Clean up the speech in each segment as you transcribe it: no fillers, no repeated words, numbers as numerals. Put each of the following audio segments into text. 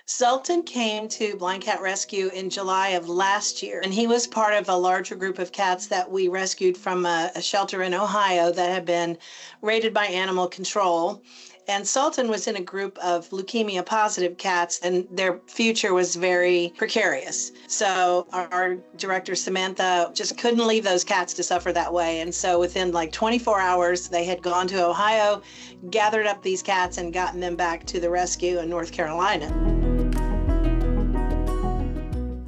Sultan came to Blind Cat Rescue in July of last year, and he was part of a larger group of cats that we rescued from a shelter in Ohio that had been raided by animal control. And Sultan was in a group of leukemia positive cats, and their future was very precarious. So our director, Samantha, just couldn't leave those cats to suffer that way. And so within like 24 hours, they had gone to Ohio, gathered up these cats, and gotten them back to the rescue in North Carolina.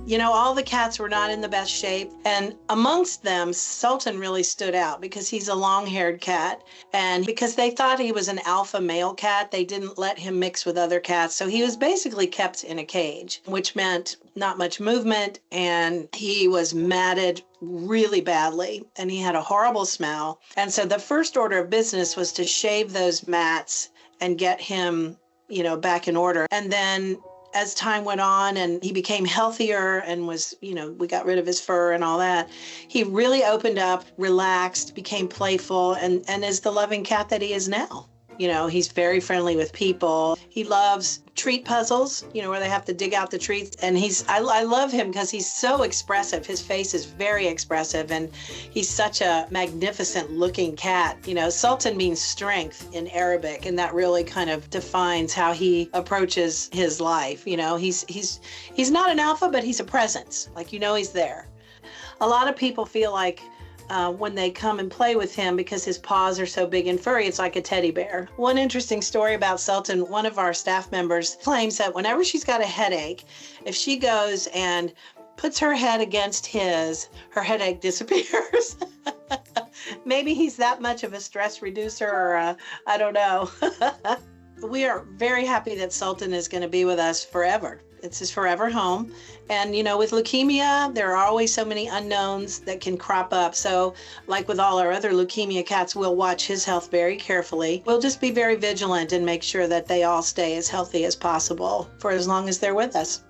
You know, all the cats were not in the best shape, and amongst them, Sultan really stood out because he's a long-haired cat, and because they thought he was an alpha male cat, they didn't let him mix with other cats, so he was basically kept in a cage, which meant not much movement, and he was matted really badly, and he had a horrible smell. And so the first order of business was to shave those mats and get him, you know, back in order. And then as time went on and he became healthier and was, you know, we got rid of his fur and all that, he really opened up, relaxed, became playful, and is the loving cat that he is now. You know, he's very friendly with people. He loves treat puzzles, you know, where they have to dig out the treats. And I love him because he's so expressive. His face is very expressive, and he's such a magnificent looking cat. You know, Sultan means strength in Arabic, and that really kind of defines how he approaches his life. You know, he's not an alpha, but he's a presence. Like, you know, he's there. A lot of people feel like when they come and play with him, because his paws are so big and furry, it's like a teddy bear. One interesting story about Sultan, one of our staff members claims that whenever she's got a headache, if she goes and puts her head against his, her headache disappears. Maybe he's that much of a stress reducer, or I don't know. We are very happy that Sultan is going to be with us forever. It's his forever home. And, you know, with leukemia, there are always so many unknowns that can crop up. So like with all our other leukemia cats, we'll watch his health very carefully. We'll just be very vigilant and make sure that they all stay as healthy as possible for as long as they're with us.